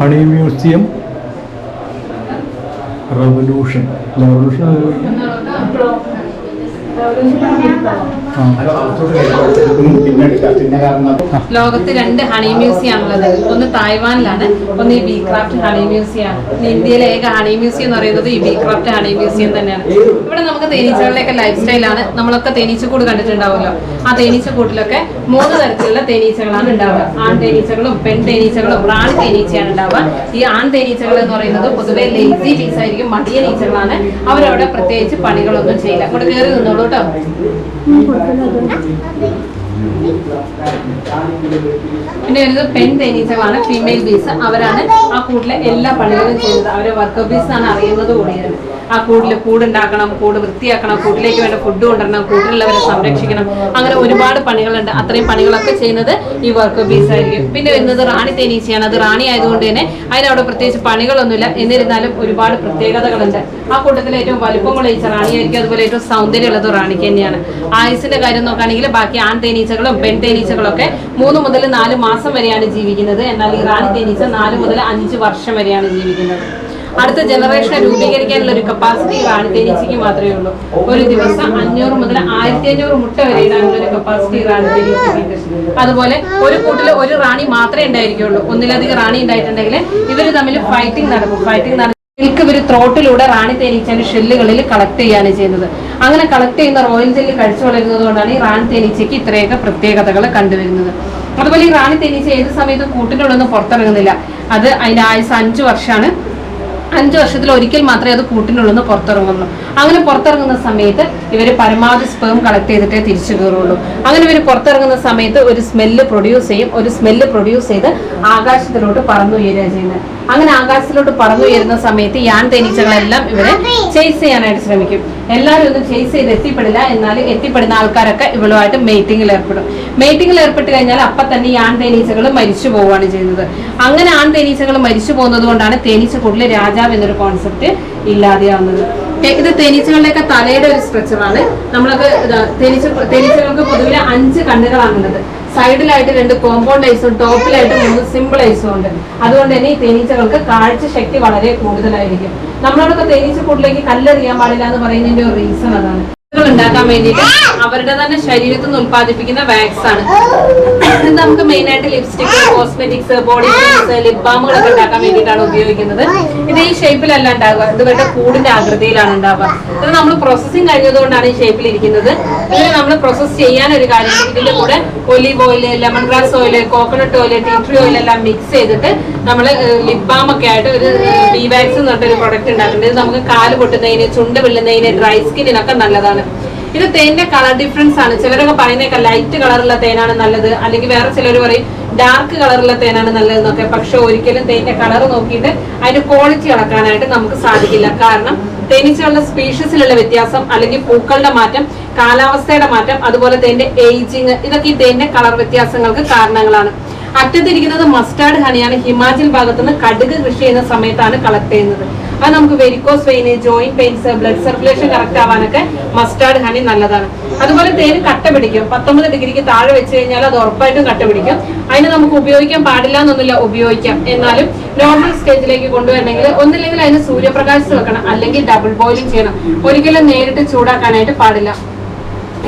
Honey museum, revolution. ലോകത്ത് 2 honey museum ആണുള്ളത്. ഒന്ന് തായ്വാനിലാണ്, ഒന്ന് ഈ ബി ക്രാഫ്റ്റ് ഹണി മ്യൂസിയം ആണ്. ഇന്ത്യയിലെ ഏക ഹണി മ്യൂസിയം എന്ന് പറയുന്നത് ഈ ബി ക്രാഫ്റ്റ് ഹണി മ്യൂസിയം തന്നെയാണ്. ഇവിടെ നമുക്ക് തേനീച്ചകളുടെയൊക്കെ ലൈഫ് സ്റ്റൈലാണ്. നമ്മളൊക്കെ തേനീച്ചക്കൂട് കണ്ടിട്ടുണ്ടാവുമല്ലോ. ആ തേനീച്ചക്കൂട്ടിലൊക്കെ 3 തരത്തിലുള്ള തേനീച്ചകളാണ് ഉണ്ടാവുക. ആൺ തേനീച്ചകളും പെൺ തേനീച്ചകളും റാണി തേനീച്ചയാണ് ഉണ്ടാവുക. ഈ ആൺ തേനീച്ചകൾ എന്ന് പറയുന്നത് പൊതുവെ ലേസി പീസ് ആയിരിക്കും, മടിയനീച്ചകളാണ്. അവരവിടെ പ്രത്യേകിച്ച് പണികളൊന്നും ചെയ്യില്ല. ഇവിടെ കയറി നിന്നോളൂ കേട്ടോ. പിന്നെ വരുന്നത് പെൺ തേനീച്ചകളാണ്, ഫീമെയിൽ ബീസ്. അവരാണ് ആ കൂട്ടിലെ എല്ലാ പണികളും ചെയ്യുന്നത്. അവരെ വർക്കർ ബീസ് ആണ് അറിയുന്നത് കൂടിയാണ്. ആ കൂടുണ്ടാക്കണം, കൂട് വൃത്തിയാക്കണം, കൂട്ടിലേക്ക് വേണ്ട ഫുഡ് കൊണ്ടുവരണം, കൂട്ടിലുള്ളവരെ സംരക്ഷിക്കണം. അങ്ങനെ ഒരുപാട് പണികളുണ്ട്. അത്രയും പണികളൊക്കെ ചെയ്യുന്നത് ഈ വർക്കർ ബീസ് ആയിരിക്കും. പിന്നെ വരുന്നത് റാണി തേനീച്ചയാണ്. അത് റാണി ആയതുകൊണ്ട് തന്നെ അതിനവിടെ പ്രത്യേകിച്ച് പണികളൊന്നുമില്ല. എന്നിരുന്നാലും ഒരുപാട് പ്രത്യേകതകളുണ്ട്. ആ കൂട്ടത്തിൽ ഏറ്റവും വലുപ്പമുള്ള ഈച്ച റാണിയായിരിക്കും. അതുപോലെ ഏറ്റവും സൗന്ദര്യമുള്ളത് റാണിക്ക് തന്നെയാണ്. ആയുസിന്റെ കാര്യം നോക്കുകയാണെങ്കിൽ ബാക്കി ആൺ തേനീച്ചകളും പെൺ തേനീച്ചകളൊക്കെ 3 മുതൽ 4 മാസം വരെയാണ് ജീവിക്കുന്നത്. എന്നാൽ ഈ റാണി തേനീച്ച 4 മുതൽ 5 വർഷം വരെയാണ് ജീവിക്കുന്നത്. അടുത്ത ജനറേഷനെ രൂപീകരിക്കാനുള്ള ഒരു കപ്പാസിറ്റി റാണി തേനീച്ചയ്ക്ക് മാത്രമേ ഉള്ളൂ. ഒരു ദിവസം 500 മുതൽ 1500 മുട്ട വരെ ഇടാനുള്ള ഒരു കപ്പാസിറ്റി റാണി തേനീച്ചയ്ക്ക്. അതുപോലെ ഒരു കൂട്ടിൽ ഒരു റാണി മാത്രമേ ഉണ്ടായിരിക്കുള്ളൂ. ഒന്നിലധികം റാണി ഉണ്ടായിട്ടുണ്ടെങ്കിൽ ഇവർ തമ്മിൽ ഫൈറ്റിംഗ് നടക്കും. മിൽക്ക് ഇവർ ത്രോട്ടിലൂടെ റാണി തേനീച്ചന്റെ ഷെല്ലുകളിൽ കളക്ട് ചെയ്യാണ് ചെയ്യുന്നത്. അങ്ങനെ കളക്ട് ചെയ്യുന്ന റോയൽ ജെല്ലി കഴിച്ചു വളരുന്നത് കൊണ്ടാണ് ഈ റാണി തേനീച്ചയ്ക്ക് ഇത്രയൊക്കെ പ്രത്യേകതകൾ കണ്ടുവരുന്നത്. അതുപോലെ ഈ റാണി തേനീച്ച ഏത് സമയത്തും കൂട്ടിനുള്ളൊന്നും പുറത്തിറങ്ങുന്നില്ല. അത് അതിന്റെ ആയുസ് 5 വർഷമാണ്. 5 വർഷത്തിൽ ഒരിക്കൽ മാത്രമേ അത് കൂട്ടിനുള്ളൂ പുറത്തിറങ്ങുള്ളൂ. അങ്ങനെ പുറത്തിറങ്ങുന്ന സമയത്ത് ഇവർ പരമാവധി സ്പേം കളക്ട് ചെയ്തിട്ടേ തിരിച്ചു കയറുള്ളൂ. അങ്ങനെ ഇവർ പുറത്തിറങ്ങുന്ന സമയത്ത് ഒരു സ്മെല്ല് പ്രൊഡ്യൂസ് ചെയ്യും. ഒരു സ്മെല്ല് പ്രൊഡ്യൂസ് ചെയ്ത് ആകാശത്തിലോട്ട് പറന്നുയരുക ചെയ്യുന്നത്. അങ്ങനെ ആകാശത്തിലോട്ട് പറന്നുയരുന്ന സമയത്ത് ഈ ആൺ തേനീച്ചകളെല്ലാം ഇവരെ ചേസ് ചെയ്യാനായിട്ട് ശ്രമിക്കും. എല്ലാവരും ഒന്നും ചേസ് ചെയ്ത് എത്തിപ്പെടില്ല. എന്നാലും എത്തിപ്പെടുന്ന ആൾക്കാരൊക്കെ ഇവളുമായിട്ട് മേറ്റിംഗിൽ ഏർപ്പെടും. മേറ്റിംഗിൽ ഏർപ്പെട്ട് കഴിഞ്ഞാൽ അപ്പം തന്നെ ഈ ആൺ തേനീച്ചകൾ മരിച്ചു പോവുകയാണ് ചെയ്യുന്നത്. അങ്ങനെ ആൺ തേനീച്ചകൾ മരിച്ചു പോകുന്നത് കൊണ്ടാണ് തേനീച്ചക്കൂട്ടിലെ രാജാവ് എന്നൊരു കോൺസെപ്റ്റ് ഇല്ലാതെയാവുന്നത്. ഇത് തേനീച്ചകളുടെയൊക്കെ തലയുടെ ഒരു സ്ട്രക്ചറാണ്. നമ്മളൊക്കെ തേനീച്ചകൾക്ക് പൊതുവിലെ 5 കണ്ണുകളാണുള്ളത്. സൈഡിലായിട്ട് 2 കോമ്പൗണ്ട് ഐസും ടോപ്പിലായിട്ട് 3 സിമ്പിൾ ഐസും ഉണ്ട്. അതുകൊണ്ട് തന്നെ ഈ തേനീച്ചകൾക്ക് കാഴ്ച ശക്തി വളരെ കൂടുതലായിരിക്കും. നമ്മളോടൊക്കെ തേനീച്ചക്കൂട്ടിലേക്ക് കല്ലെറിയാൻ പാടില്ല എന്ന് പറയുന്നതിന്റെ ഒരു റീസൺ അതാണ്. ഉണ്ടാക്കാൻ വേണ്ടിയിട്ട് അവരുടെ തന്നെ ശരീരത്തിൽ നിന്ന് ഉത്പാദിപ്പിക്കുന്ന വാക്സ് ആണ്. ഇത് നമുക്ക് മെയിൻ ആയിട്ട് lipstick, cosmetics, body creams, lip ബാമുകളൊക്കെ ഉണ്ടാക്കാൻ വേണ്ടിയിട്ടാണ് ഉപയോഗിക്കുന്നത്. ഇത് ഈ ഷേപ്പിലല്ല ഉണ്ടാവുക. ഇത് ഇവരുടെ കൂടിന്റെ ആകൃതിയിലാണ് ഉണ്ടാവുക. ഇത് നമ്മൾ പ്രോസസ്സിംഗ് കഴിഞ്ഞതുകൊണ്ടാണ് ഈ ഷേപ്പിൽ ഇരിക്കുന്നത്. ഇതിന് നമ്മൾ പ്രോസസ് ചെയ്യാൻ ഒരു കാര്യം, ഇതിന്റെ കൂടെ olive oil, lemon grass oil, coconut oil, tea tree oil എല്ലാം മിക്സ് ചെയ്തിട്ട് നമ്മൾ ലിപ് ബാം ഒക്കെ ആയിട്ട് ഒരു ബി വാക്സ് എന്ന് പറഞ്ഞൊരു പ്രൊഡക്റ്റ് ഉണ്ടാക്കുന്നുണ്ട്. ഇത് നമുക്ക് കാല് പൊട്ടുന്നതിന്, ചുണ്ട് വിള്ളുന്നതിന്, ഡ്രൈ സ്കിന്നിനൊക്കെ നല്ലതാണ്. ഇത് തേനിന്റെ കളർ ഡിഫറൻസ് ആണ്. ചിലരൊക്കെ പറയുന്നേക്കാം ലൈറ്റ് കളറുള്ള തേനാണ് നല്ലത്, അല്ലെങ്കിൽ വേറെ ചിലർ പറയും ഡാർക്ക് കളറുള്ള തേനാണ് നല്ലതെന്നൊക്കെ. പക്ഷെ ഒരിക്കലും തേനിന്റെ കളർ നോക്കിയിട്ട് അതിന്റെ ക്വാളിറ്റി അളക്കാനായിട്ട് നമുക്ക് സാധിക്കില്ല. കാരണം തേനീച്ചകളുടെ സ്പീഷീസിലുള്ള വ്യത്യാസം, അല്ലെങ്കിൽ പൂക്കളുടെ മാറ്റം, കാലാവസ്ഥയുടെ മാറ്റം, അതുപോലെ തേന്റെ ഏജിങ്, ഇതൊക്കെ ഈ തേനിന്റെ കളർ വ്യത്യാസങ്ങൾക്ക് കാരണങ്ങളാണ്. അറ്റത്തിരിക്കുന്നത് മസ്റ്റാർഡ് ഹണിയാണ്. ഹിമാചൽ ഭാഗത്തുനിന്ന് കടുക് കൃഷി ചെയ്യുന്ന സമയത്താണ് കളക്ട് ചെയ്യുന്നത്. അത് നമുക്ക് varicose vein, joint pains, blood circulation correct ആവാനൊക്കെ മസ്റ്റാർഡ് ഹണി നല്ലതാണ്. അതുപോലെ തേന് കട്ട പിടിക്കും. 19 ഡിഗ്രിക്ക് താഴെ വെച്ച് കഴിഞ്ഞാൽ അത് ഉറപ്പായിട്ടും കട്ട പിടിക്കും. അതിന് നമുക്ക് ഉപയോഗിക്കാൻ പാടില്ല എന്നൊന്നുമില്ല, ഉപയോഗിക്കാം. എന്നാലും നോർമൽ സ്റ്റേജിലേക്ക് കൊണ്ടുവരണമെങ്കിൽ ഒന്നില്ലെങ്കിൽ അതിന് സൂര്യപ്രകാശത്ത് വെക്കണം, അല്ലെങ്കിൽ ഡബിൾ ബോയിലിംഗ് ചെയ്യണം. ഒരിക്കലും നേരിട്ട് ചൂടാക്കാനായിട്ട് പാടില്ല.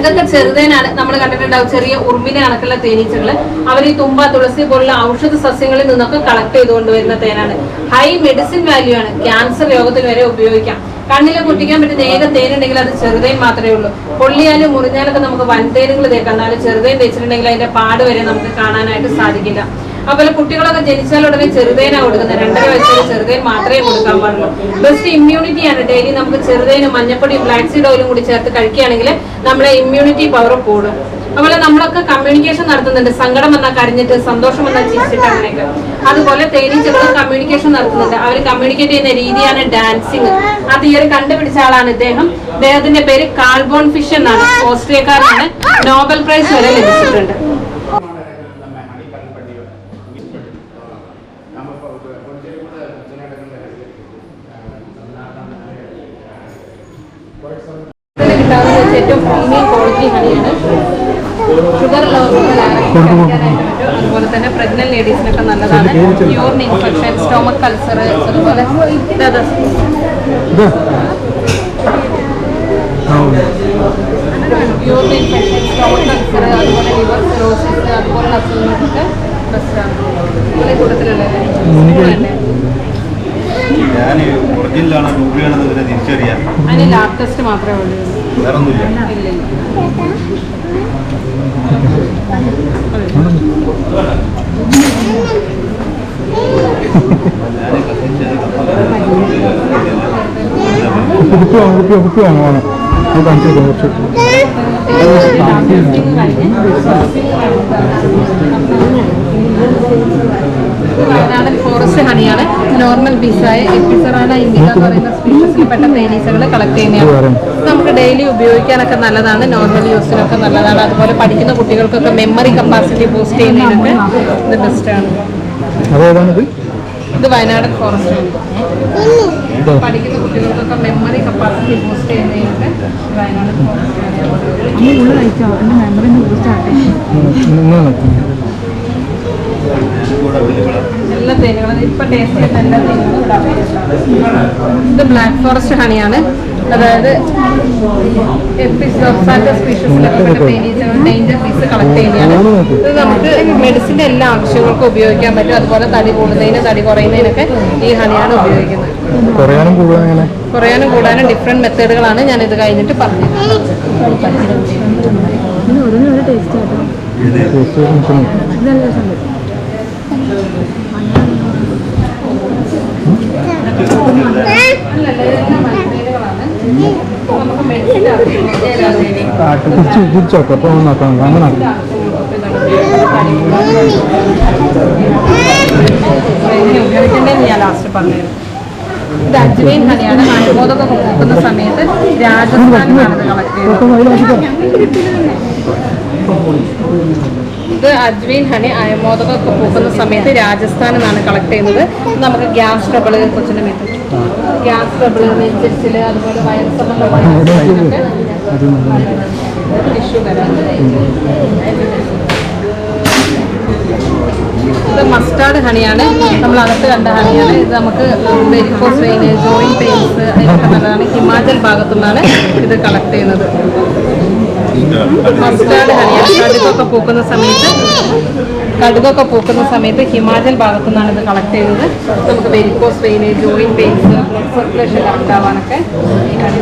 ഇതൊക്കെ ചെറുതേനാണ്. നമ്മൾ കണ്ടിട്ടുണ്ടാവും ചെറിയ ഉറുമ്പിനെ കണക്കുള്ള തേനീച്ചകള്. അവർ ഈ തുമ്പ, തുളസി പോലുള്ള ഔഷധ സസ്യങ്ങളിൽ നിന്നൊക്കെ കളക്ട് ചെയ്തുകൊണ്ടുവരുന്ന തേനാണ്. ഹൈ മെഡിസിൻ വാല്യൂ ആണ്. ക്യാൻസർ രോഗത്തിന് വരെ ഉപയോഗിക്കാം. കണ്ണിലെ കുട്ടിക്കാൻ പറ്റുന്ന ഏക തേനുണ്ടെങ്കിൽ അത് ചെറുതേൻ മാത്രമേ ഉള്ളൂ. പൊള്ളിയാലും മുറിഞ്ഞാലൊക്കെ നമുക്ക് വൻതേനുകൾ തേക്കാം. എന്നാലും ചെറുതേൻ തേച്ചിട്ടുണ്ടെങ്കിൽ അതിന്റെ പാട് വരെ നമുക്ക് കാണാനായിട്ട് സാധിക്കില്ല. അതുപോലെ കുട്ടികളൊക്കെ ജനിച്ചാൽ ഉടനെ ചെറുതേനാണ് കൊടുക്കുന്നത്. 2.5 വയസ്സിൽ ചെറുതേൻ മാത്രമേ കൊടുക്കാൻ പാടുള്ളൂ. ബെസ്റ്റ് ഇമ്മ്യൂണിറ്റിയാണ്. ഡെയിലി നമുക്ക് ചെറുതേനും മഞ്ഞപ്പൊടിയും ബ്ലാക്ക് സീഡ് ഓയിലും കൂടി ചേർത്ത് കഴിക്കുകയാണെങ്കിൽ നമ്മളെ ഇമ്മ്യൂണിറ്റി പവർ കൂടും. അതുപോലെ നമ്മളൊക്കെ കമ്മ്യൂണിക്കേഷൻ നടത്തുന്നുണ്ട്. സങ്കടം വന്നാൽ കരഞ്ഞിട്ട്, സന്തോഷം വന്നാൽ ചിരിച്ചിട്ട്, അങ്ങനെയൊക്കെ. അതുപോലെ തേനീച്ചകളും കമ്മ്യൂണിക്കേഷൻ നടത്തുന്നുണ്ട്. അവർ കമ്മ്യൂണിക്കേറ്റ് ചെയ്യുന്ന രീതിയാണ് ഡാൻസിങ്. ആ തിയറി കണ്ടുപിടിച്ച ആളാണ് ഇദ്ദേഹം. ഇദ്ദേഹത്തിന്റെ പേര് കാൾ ബോൺ ഫിഷ് എന്നാണ്. ഓസ്ട്രിയക്കാരനാണ്. നോബൽ പ്രൈസ് വരെ ലഭിച്ചിട്ടുണ്ട്. ബിസ്ലറി ഹണിയാണ്. ഷുഗർ ഉള്ളവർക്ക് കഴിക്കാനായിട്ട് പറ്റും. അതുപോലെ തന്നെ പ്രഗ്നന്റ് ലേഡീസിനൊക്കെ നല്ലതാണ്. യൂറിൻ ഇൻഫെക്ഷൻ, സ്റ്റൊമക് കൾസർ, അതുപോലെ യൂറിൻ ഇൻഫെക്ഷൻ, സ്റ്റൊമക് കൾസർ, അതുപോലെ ലിവർ സിറോസിസ് അതുപോലുള്ള അസുഖങ്ങൾക്കൊക്കെ ബെസ്റ്റാണ്. അതുപോലെ കൂട്ടത്തിലുള്ളത് അതിന് ലാബ് ടെസ്റ്റ് മാത്രമേ ഉള്ളൂ. കുപ്പി വാങ്ങുവാണ് കാണിച്ചു കുറച്ച് വയനാടൻ ഫോറസ്റ്റ് ഹണിയാണ്. നോർമൽ ബീസായ എപ്പിസറാന ഇന്ത്യ എന്ന് പറയുന്ന സ്പീഷീസിൽപ്പെട്ട തേനീച്ചകൾ കളക്ട് ചെയ്യുന്നതാണ്. നമുക്ക് ഡെയിലി ഉപയോഗിക്കാനൊക്കെ നല്ലതാണ്. നോർമൽ യൂസിനൊക്കെ നല്ലതാണ്. അതുപോലെ പഠിക്കുന്ന കുട്ടികൾക്കൊക്കെ മെമ്മറി കപ്പാസിറ്റി ബൂസ്റ്റ് ചെയ്യുന്നതിനൊക്കെ ഇത് ബെസ്റ്റാണ്. ഇത് വയനാടൻ ഫോറസ്റ്റ് ആണ്. പഠിക്കുന്ന കുട്ടികൾക്കൊക്കെ മെമ്മറി കപ്പാസിറ്റി ബൂസ്റ്റ് ചെയ്യുന്നതിനൊക്കെ വയനാടൻ ഫോറസ്റ്റ് ആണ്. എല്ലാ തേനുകളും ഇപ്പൊ ടേസ്റ്റ് ചെയ്യുന്ന എല്ലാ തേനുകളും ഇവിടെ അവൈലബിൾ ആണ്. ഇത് ബ്ലാക്ക് ഫോറസ്റ്റ് ഹണിയാണ്. അതായത് സ്പീഷീസിലൊക്കെ തേനീച്ചകൾ ഡേഞ്ചർ പീസ് കളക്ട് ചെയ്യുന്നതാണ്. ഇത് നമുക്ക് മെഡിസിൻ്റെ എല്ലാ ആവശ്യങ്ങൾക്കും ഉപയോഗിക്കാൻ പറ്റും. അതുപോലെ തടി കൂടുന്നതിന് തടി കുറയുന്നതിനൊക്കെ ഈ ഹണിയാണ് ഉപയോഗിക്കുന്നത്. കുറയാനും കൂടാനും ഡിഫറെന്റ് മെത്തേഡുകളാണ് ഞാൻ ഇത് കഴിഞ്ഞിട്ട് പറഞ്ഞത്. തിരിച്ചോക്കെ നോക്കാം അങ്ങനെ ഉപയോഗിക്കേണ്ടതെന്ന് ഞാൻ ലാസ്റ്റ് പറഞ്ഞത്. ഇത് അജ്വൈൻ ഹണിയാണ്. ആയുർവേദമൊക്കെ നോക്കുന്ന സമയത്ത് രാജസ്ഥാനിലാണ് കളക്ട് ചെയ്യുന്നത്. ഇത് അജ്വൈൻ ഹണി അയമോദകമൊക്കെ പൂക്കുന്ന സമയത്ത് രാജസ്ഥാനിൽ നിന്നാണ് കളക്ട് ചെയ്യുന്നത്. നമുക്ക് ഗ്യാസ് ട്രബിള്, കൊച്ചിൻ്റെ മീറ്റ് ഗ്യാസ് ട്രബിള്, നെഞ്ചിരിച്ചിൽ, അതുപോലെ വയർ സംബന്ധമായ ടിഷ്യൂ വരാം. ഇത് മസ്റ്റാർഡ് ഹണിയാണ്. നമ്മൾ അകത്ത് കണ്ട ഹണിയാണ്. ഇത് നമുക്ക് വെരിക്കോസ് വെയിന്, ജോയിന്റ് പെയിൻസ് അതിനൊക്കെ നല്ലതാണ്. ഹിമാചൽ ഭാഗത്തു നിന്നാണ് ഇത് കളക്ട് ചെയ്യുന്നത്. മസ്റ്റാർഡ് ഹണിയാണ്. കടുകൊക്കെ പൂക്കുന്ന സമയത്ത് ഹിമാചൽ ഭാഗത്തു നിന്നാണ് ഇത് കളക്ട് ചെയ്യുന്നത്. നമുക്ക് varicose vein, joint pains, blood circulation correct ആവാനൊക്കെ ഈ ഹണി.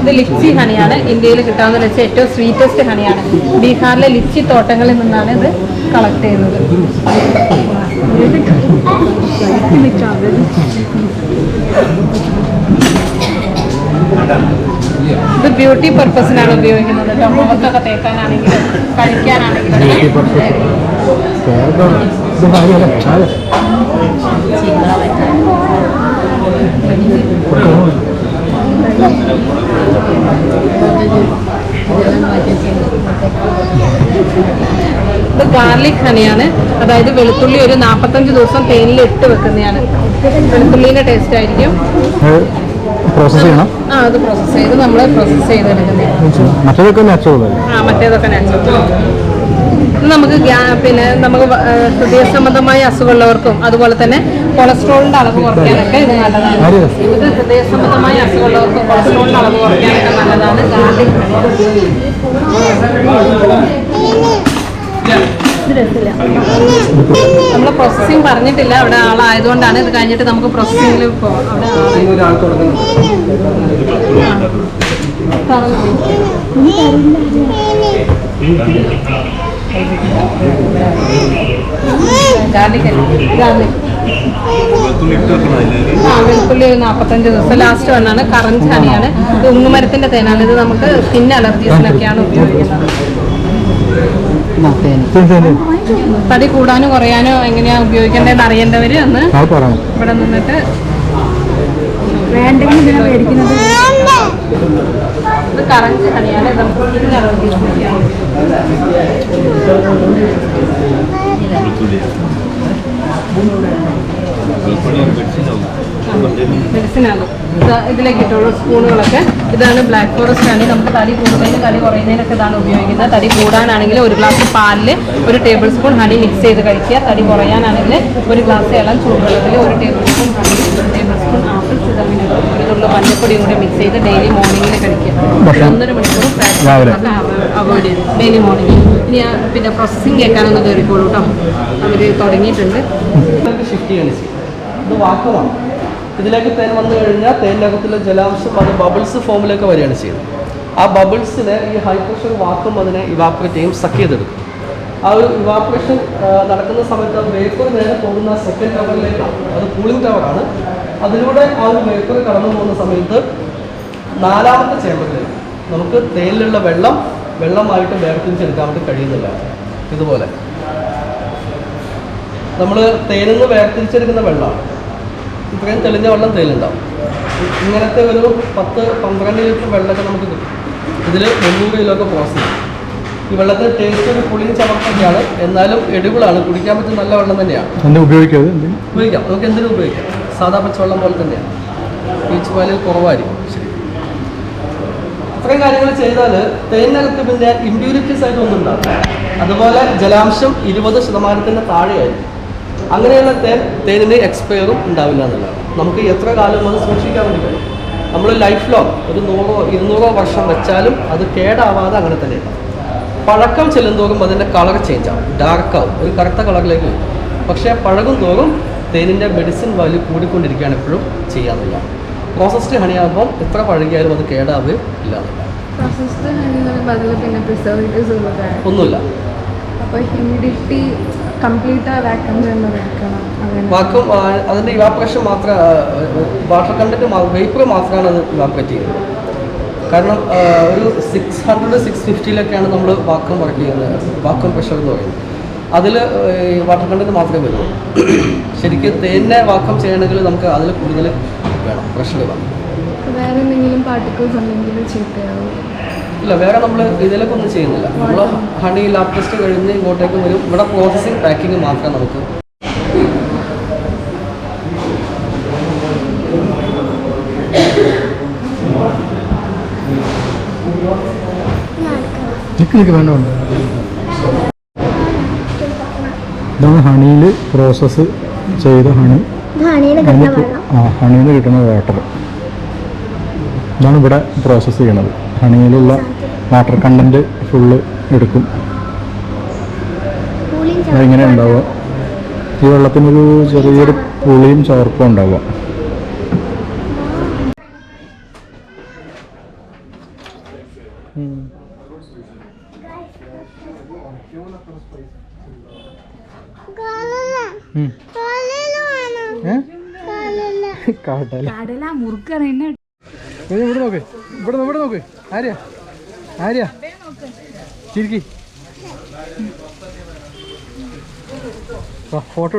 ഇത് ലിച്ചി ഹണിയാണ്. ഇന്ത്യയിൽ കിട്ടാവുന്ന വെച്ച് ഏറ്റവും സ്വീറ്റസ്റ്റ് ഹണിയാണ്. ബീഹാറിലെ ലിച്ചി തോട്ടങ്ങളിൽ നിന്നാണ് ഇത് കളക്ട് ചെയ്യുന്നത്. ഇത് ബ്യൂട്ടി പർപ്പസിനാണ് ഉപയോഗിക്കുന്നത് കേട്ടോ. മുഖത്തൊക്കെ തേക്കാനാണെങ്കിലും കഴിക്കാനാണെങ്കിലും. ഇത് ഗാർലിക് ഹണിയാണ്. അതായത് വെളുത്തുള്ളി ഒരു 45 ദിവസം തേനിൽ ഇട്ട് വെക്കുന്നതാണ്. വെളുത്തുള്ളിന്റെ ടേസ്റ്റ് ആയിരിക്കും. പ്രോസസ് ചെയ്യണം. അത് പ്രോസസ് ചെയ്ത് നമ്മൾ പ്രോസസ് ചെയ്തെടുക്കുന്നത്. മറ്റേതൊക്കെ നാച്ചുറൽ. മറ്റേതൊക്കെ നാച്ചുറൽ. നമുക്ക് പിന്നെ നമുക്ക് ഹൃദയ സംബന്ധമായ അസുഖമുള്ളവർക്കും അതുപോലെ തന്നെ കൊളസ്ട്രോളിന്റെ അളവ് കുറയ്ക്കാനൊക്കെ ഇത് നല്ലതാണ്. ഇത് ഹൃദയ സംബന്ധമായ അസുഖമുള്ളവർക്കും കൊളസ്ട്രോളിന്റെ അളവ് കുറയ്ക്കാനൊക്കെ നല്ലതാണ്. ഗാർലിക് നമ്മൾ പ്രോസസ്സിങ് പറഞ്ഞിട്ടില്ല. അവിടെ ആളായതുകൊണ്ടാണ്. ഇത് കഴിഞ്ഞിട്ട് നമുക്ക് പ്രോസസ്സിങ്ങിൽ പോകാം. അവിടെ ഗാർലിക് വെളുത്തുള്ളി 45 ദിവസം. ലാസ്റ്റ് വണ്ണാണ് കറഞ്ച് ഹണിയാണ്. ഇത് ഉങ്ങുമരത്തിന്റെ തേനാണ്. ഇത് നമുക്ക് സ്കിൻ അലർജീസിനൊക്കെയാണ് ഉപയോഗിക്കുന്നത്. തടി കൂടാനും കുറയാനോ എങ്ങനെയാ ഉപയോഗിക്കേണ്ടതെന്ന് അറിയേണ്ടവര് ഒന്ന് ഇവിടെ നിന്നിട്ട് മേടിക്കുന്നത്. ഇത് കറഞ്ച് ഹണിയാണ്. നമുക്ക് സ്കിൻ അലർജീസിനൊക്കെയാണ്. മെഡിസിനാണ്. ഇതിലേക്ക് ഇട്ടുള്ളൂ സ്പൂണുകളൊക്കെ. ഇതാണ് ബ്ലാക്ക് ഫോറസ്റ്റ് ആണ്. നമുക്ക് തടി കൂടുന്നതിന് തടി കുറയുന്നതിനൊക്കെ ഇതാണ് ഉപയോഗിക്കുന്നത്. തടി കൂടാനാണെങ്കിൽ 1 ഗ്ലാസ് പാലിൽ 1 ടേബിൾ സ്പൂൺ ഹണി മിക്സ് ചെയ്ത് കഴിക്കുക. തടി കുറയാനാണെങ്കിൽ 1 ഗ്ലാസ് ഇളം ചൂടുവെള്ളത്തിൽ 1 table spoon honey, 1 table spoon apple സിതമിനും 1 തുള്ളി മഞ്ഞപ്പൊടിയും കൂടി മിക്സ് ചെയ്ത് ഡെയിലി മോർണിംഗിൽ കഴിക്കുക. 1.5 മണിക്കൂർ അവോയ്ഡ് ചെയ്ത് ഡെയിലി മോർണിംഗ്. ഇനി പിന്നെ പ്രോസസ്സിങ് കേൾക്കാനൊന്ന് കയറിക്കോളൂ കേട്ടോ. അവർ തുടങ്ങിയിട്ടുണ്ട്. ഷിഫ്റ്റ് ചെയ്യണം. ഇത് വാക്കമാണ്. ഇതിലേക്ക് തേൻ വന്നു കഴിഞ്ഞാൽ തേനിനകത്തുള്ള ജലാംശം അത് ബബിൾസ് ഫോമിലേക്ക് വരികയാണ് ചെയ്യുന്നത്. ആ ബബിൾസിനെ ഈ ഹൈ പ്രഷർ വാക്വം അതിനെ ഇവാപ്പറേറ്റ് ചെയ്യും, സക്ക് ചെയ്തെടുക്കും. ആ ഒരു ഇവാപ്പറേഷൻ നടക്കുന്ന സമയത്ത് അത് വേപ്പർ നേരെ പോകുന്ന സെക്കൻഡ് ടവറിലേക്കാണ്. അത് കൂളിംഗ് ടവറാണ്. അതിലൂടെ ആ ഒരു വേപ്പർ കടന്നു പോകുന്ന സമയത്ത് 4ാമത്തെ ചേമ്പറിലേക്ക് നമുക്ക് തേനിലുള്ള വെള്ളമായിട്ട് വേർതിരിച്ചെടുക്കാൻ വേണ്ടി കഴിയുന്നില്ല. ഇതുപോലെ നമ്മൾ തേനിൽ നിന്ന് വേർതിരിച്ചെടുക്കുന്ന വെള്ളമാണ്. ഇത്രയും തെളിഞ്ഞ വെള്ളം തേയിലുണ്ടാവും. ഇങ്ങനത്തെ ഒരു 10-12 ലിറ്റർ വെള്ളമൊക്കെ നമുക്ക് കിട്ടും. ഇതിൽ 300 കിലോയൊക്കെ പ്രോസസ് ചെയ്യും. ഈ വെള്ളത്തിന് ടേസ്റ്റ് ഒരു പുളിയും ചവർപ്പൊക്കെയാണ്, എന്നാലും എഡിബിളാണ്, കുടിക്കാൻ പറ്റുന്ന നല്ല വെള്ളം തന്നെയാണ്. ഉപയോഗിക്കാം, നമുക്ക് എന്തിനും ഉപയോഗിക്കാം. സാധാ പച്ചവെള്ളം പോലെ തന്നെയാണ്. ബീച്ച് പാലിൽ കുറവായിരിക്കും. ശരി, ഇത്രയും കാര്യങ്ങൾ ചെയ്താൽ തേനിനകത്ത് പിന്നെ ഇമ്പ്യൂരിറ്റീസ് ആയിട്ട് ഒന്നും ഉണ്ടാവില്ല. അതുപോലെ ജലാംശം 20% താഴെയായിരിക്കും. അങ്ങനെയുള്ള തേനിന് എക്സ്പയറും ഉണ്ടാവില്ല എന്നുള്ളതാണ്. നമുക്ക് എത്ര കാലം അത് സൂക്ഷിക്കാൻ വേണ്ടി കഴിയും. നമ്മൾ ലൈഫ് ലോങ് ഒരു 100-200 വർഷം വെച്ചാലും അത് കേടാവാതെ അങ്ങനെ തന്നെ ഉണ്ടാവും. പഴക്കം ചെല്ലുന്തോറും അതിൻ്റെ കളർ ചേഞ്ച് ആവും, ഡാർക്കാവും, ഒരു കറുത്ത കളറിലേക്ക് വരും. പക്ഷേ പഴകും തോറും തേനിൻ്റെ മെഡിസിൻ വാല്യൂ കൂടിക്കൊണ്ടിരിക്കുകയാണ് എപ്പോഴും ചെയ്യാമെന്നുള്ളതാണ്. പ്രോസസ്ഡ് ഹണി ആകുമ്പോൾ എത്ര പഴകിയാലും അത് കേടാവുകയും ഇല്ല എന്നുള്ളതാണ്. ഒന്നുമില്ല. വാക്വം അതിൻ്റെ ഇവാപ്പറേഷൻ മാത്രം, വാട്ടർ കണ്ടന്റ് വേപ്പർ മാത്രമാണ് അത് ഇവാപ്പറേറ്റ് ചെയ്യുന്നത്. കാരണം ഒരു 600-650 നമ്മൾ വാക്വം വർക്ക് ചെയ്യുന്നത്, വാക്വം പ്രഷർ എന്ന് പറയുന്നത്. അതിൽ വാട്ടർ കണ്ടന്റ് മാത്രമേ വരുള്ളൂ. ശരിക്കും തേനിനെ വാക്വം ചെയ്യണമെങ്കിൽ നമുക്ക് അതിൽ കൂടുതൽ വേണം, പ്രഷർ വേണം. വേറെ എന്തെങ്കിലും പാർട്ടിക്കിൾസ് ഉണ്ടെങ്കിൽ ചീത്തയാവും? ഇല്ല, വേറെ നമ്മൾ ഇതിലൊക്കെ ഒന്നും ചെയ്യുന്നില്ല. നമ്മൾ ഹണി ലാബ് ടെസ്റ്റ് കഴിഞ്ഞ് ഇങ്ങോട്ടേക്ക് വരും. ഇവിടെ പ്രോസസ്സിങ് പാക്കിങ് മാത്രമേ നമുക്ക്. ഇതാണ് ഹണിയിൽ പ്രോസസ്സ് ചെയ്ത ഹണി, ഹണിയിൽ നിന്ന് കിട്ടുന്ന വാട്ടർ. ഇതാണ് ഇവിടെ പ്രോസസ്സ് ചെയ്യണത്. ഹണിയിലുള്ള വാട്ടർ കണ്ടൻറ്റ് ഫുള്ള് എടുക്കും. അതിങ്ങനെ ഉണ്ടാവുക. ഈ വെള്ളത്തിനൊരു ചെറിയൊരു പുളിയും ചവർപ്പും ഉണ്ടാവുക. ഇവിടെ നോക്ക്, ഇവിടെ നോക്ക്. ആര്യ ചിരിക്കി ഫോട്ടോ